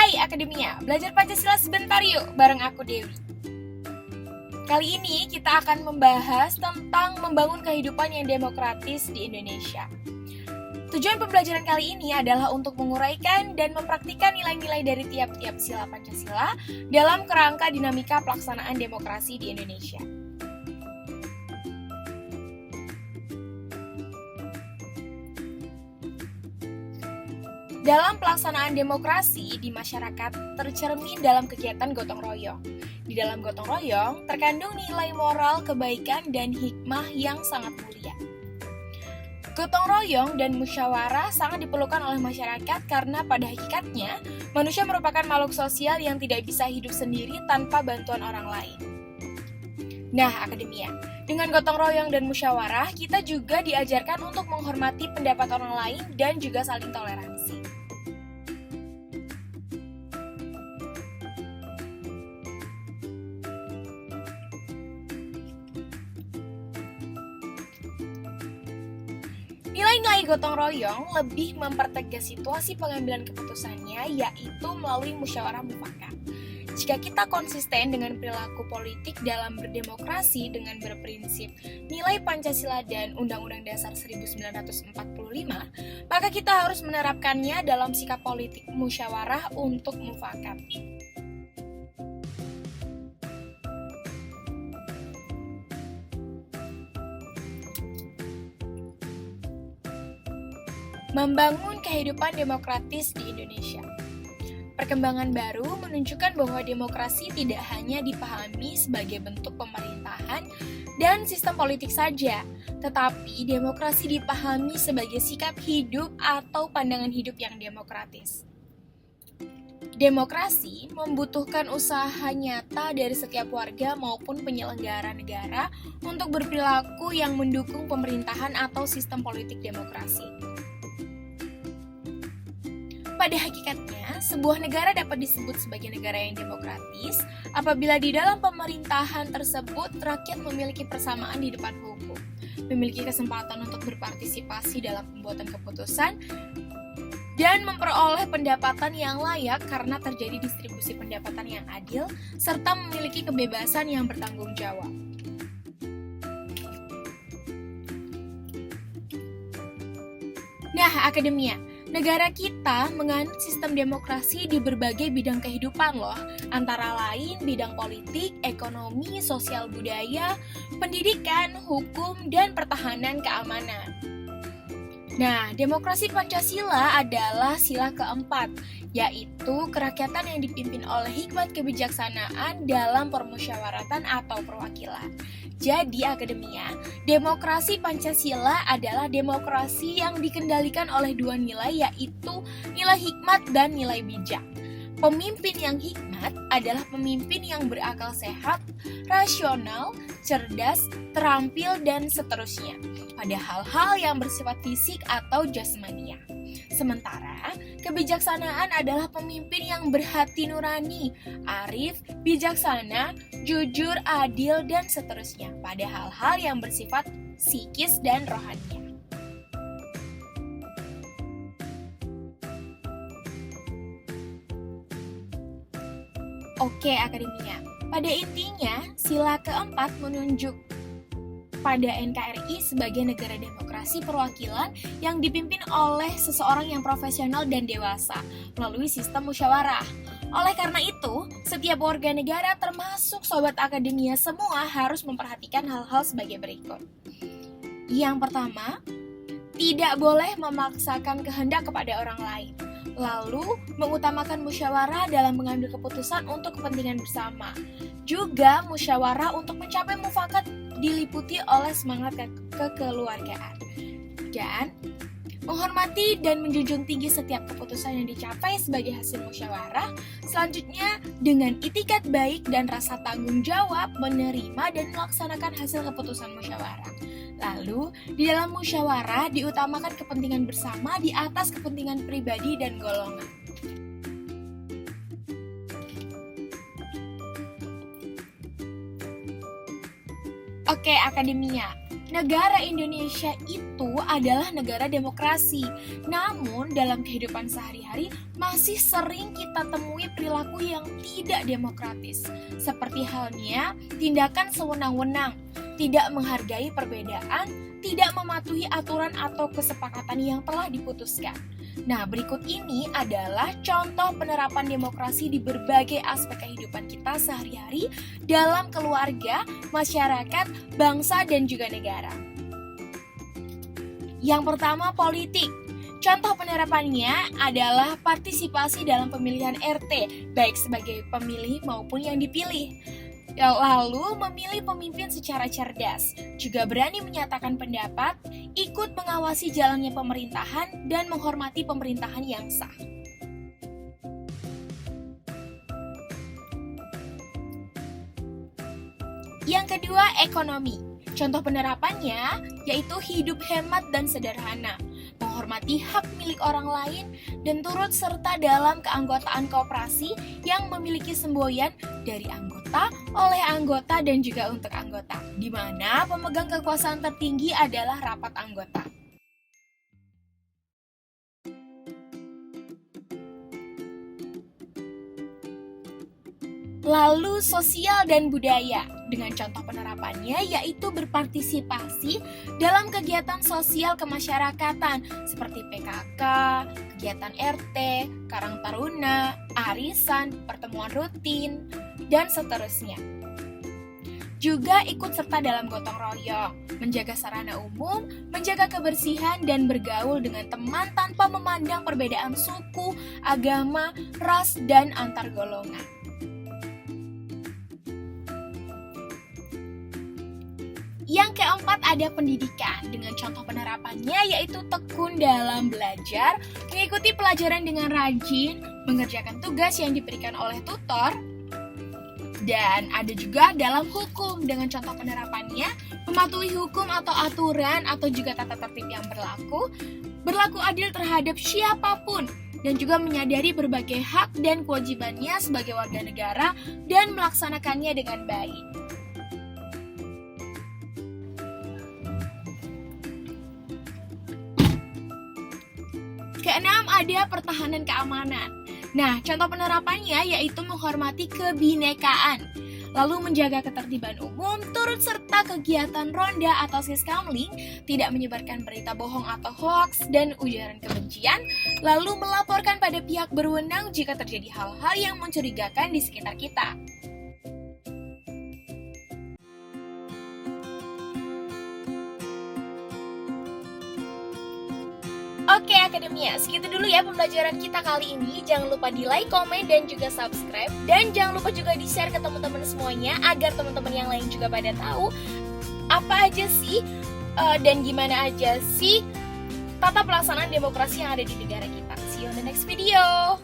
Hai Akademia, belajar Pancasila sebentar yuk bareng aku Dewi. Kali ini kita akan membahas tentang membangun kehidupan yang demokratis di Indonesia. Tujuan pembelajaran kali ini adalah untuk menguraikan dan mempraktikkan nilai-nilai dari tiap-tiap sila Pancasila dalam kerangka dinamika pelaksanaan demokrasi di Indonesia. Dalam pelaksanaan demokrasi di masyarakat tercermin dalam kegiatan gotong royong. Di dalam gotong royong terkandung nilai moral, kebaikan, dan hikmah yang sangat mulia. Gotong royong dan musyawarah sangat diperlukan oleh masyarakat karena pada hakikatnya manusia merupakan makhluk sosial yang tidak bisa hidup sendiri tanpa bantuan orang lain. Nah, Akademia, dengan gotong royong dan musyawarah, kita juga diajarkan untuk menghormati pendapat orang lain dan juga saling toleransi. Nilai-nilai gotong royong lebih mempertegas situasi pengambilan keputusannya, yaitu melalui musyawarah mufakat. Jika kita konsisten dengan perilaku politik dalam berdemokrasi dengan berprinsip nilai Pancasila dan Undang-Undang Dasar 1945, maka kita harus menerapkannya dalam sikap politik musyawarah untuk mufakat. Membangun kehidupan demokratis di Indonesia. Perkembangan baru menunjukkan bahwa demokrasi tidak hanya dipahami sebagai bentuk pemerintahan dan sistem politik saja, tetapi demokrasi dipahami sebagai sikap hidup atau pandangan hidup yang demokratis. Demokrasi membutuhkan usaha nyata dari setiap warga maupun penyelenggara negara untuk berperilaku yang mendukung pemerintahan atau sistem politik demokrasi. Pada hakikatnya, sebuah negara dapat disebut sebagai negara yang demokratis apabila di dalam pemerintahan tersebut rakyat memiliki persamaan di depan hukum, memiliki kesempatan untuk berpartisipasi dalam pembuatan keputusan, dan memperoleh pendapatan yang layak karena terjadi distribusi pendapatan yang adil, serta memiliki kebebasan yang bertanggung jawab. Nah, Akademia, negara kita menganut sistem demokrasi di berbagai bidang kehidupan loh, antara lain bidang politik, ekonomi, sosial budaya, pendidikan, hukum, dan pertahanan keamanan. Nah, demokrasi Pancasila adalah sila keempat, yaitu kerakyatan yang dipimpin oleh hikmat kebijaksanaan dalam permusyawaratan atau perwakilan. Jadi, Akademia, demokrasi Pancasila adalah demokrasi yang dikendalikan oleh dua nilai, yaitu nilai hikmat dan nilai bijak. Pemimpin yang hikmat adalah pemimpin yang berakal sehat, rasional, cerdas, terampil, dan seterusnya pada hal-hal yang bersifat fisik atau jasmania. Sementara, kebijaksanaan adalah pemimpin yang berhati nurani, arif, bijaksana, jujur, adil, dan seterusnya pada hal-hal yang bersifat psikis dan rohania. Oke, Akademia. Pada intinya, sila keempat menunjuk pada NKRI sebagai negara demokrasi perwakilan yang dipimpin oleh seseorang yang profesional dan dewasa melalui sistem musyawarah. Oleh karena itu, setiap warga negara termasuk Sobat Akademia semua harus memperhatikan hal-hal sebagai berikut. Yang pertama, tidak boleh memaksakan kehendak kepada orang lain. Lalu, mengutamakan musyawarah dalam mengambil keputusan untuk kepentingan bersama. Juga musyawarah untuk mencapai mufakat diliputi oleh semangat kekeluargaan. Dan menghormati dan menjunjung tinggi setiap keputusan yang dicapai sebagai hasil musyawarah. Selanjutnya, dengan itikat baik dan rasa tanggung jawab menerima dan melaksanakan hasil keputusan musyawarah. Lalu, di dalam musyawarah diutamakan kepentingan bersama di atas kepentingan pribadi dan golongan. Oke, Akademia. negara Indonesia itu adalah negara demokrasi. Namun dalam kehidupan sehari-hari masih sering kita temui perilaku yang tidak demokratis. Seperti halnya tindakan sewenang-wenang, tidak menghargai perbedaan, tidak mematuhi aturan atau kesepakatan yang telah diputuskan. Nah, berikut ini adalah contoh penerapan demokrasi di berbagai aspek kehidupan kita sehari-hari dalam keluarga, masyarakat, bangsa, dan juga negara. Yang pertama, politik. Contoh penerapannya adalah partisipasi dalam pemilihan RT, baik sebagai pemilih maupun yang dipilih. Lalu memilih pemimpin secara cerdas, juga berani menyatakan pendapat, ikut mengawasi jalannya pemerintahan, dan menghormati pemerintahan yang sah. Yang kedua, ekonomi. Contoh penerapannya yaitu hidup hemat dan sederhana, menghormati hak milik orang lain, dan turut serta dalam keanggotaan koperasi yang memiliki semboyan dari anggota, oleh anggota, dan juga untuk anggota, di mana pemegang kekuasaan tertinggi adalah rapat anggota. Lalu sosial dan budaya, dengan contoh penerapannya yaitu berpartisipasi dalam kegiatan sosial kemasyarakatan seperti PKK, kegiatan RT, Karang Taruna, arisan, pertemuan rutin, dan seterusnya. Juga ikut serta dalam gotong royong, menjaga sarana umum, menjaga kebersihan, dan bergaul dengan teman tanpa memandang perbedaan suku, agama, ras, dan antar golongan. Yang keempat ada pendidikan, dengan contoh penerapannya yaitu tekun dalam belajar, mengikuti pelajaran dengan rajin, mengerjakan tugas yang diberikan oleh tutor, dan ada juga dalam hukum, dengan contoh penerapannya mematuhi hukum atau aturan atau juga tata tertib yang berlaku adil terhadap siapapun, dan juga menyadari berbagai hak dan kewajibannya sebagai warga negara dan melaksanakannya dengan baik. Keenam ada pertahanan keamanan. Nah, contoh penerapannya yaitu menghormati kebinekaan, lalu menjaga ketertiban umum, turut serta kegiatan ronda atau siskamling, tidak menyebarkan berita bohong atau hoaks dan ujaran kebencian, lalu melaporkan pada pihak berwenang jika terjadi hal-hal yang mencurigakan di sekitar kita. Oke Akademia, segitu dulu ya pembelajaran kita kali ini. Jangan lupa di like, komen, dan juga subscribe. Dan jangan lupa juga di share ke teman-teman semuanya, agar teman-teman yang lain juga pada tahu apa aja sih dan gimana aja sih tata pelaksanaan demokrasi yang ada di negara kita. See you on the next video.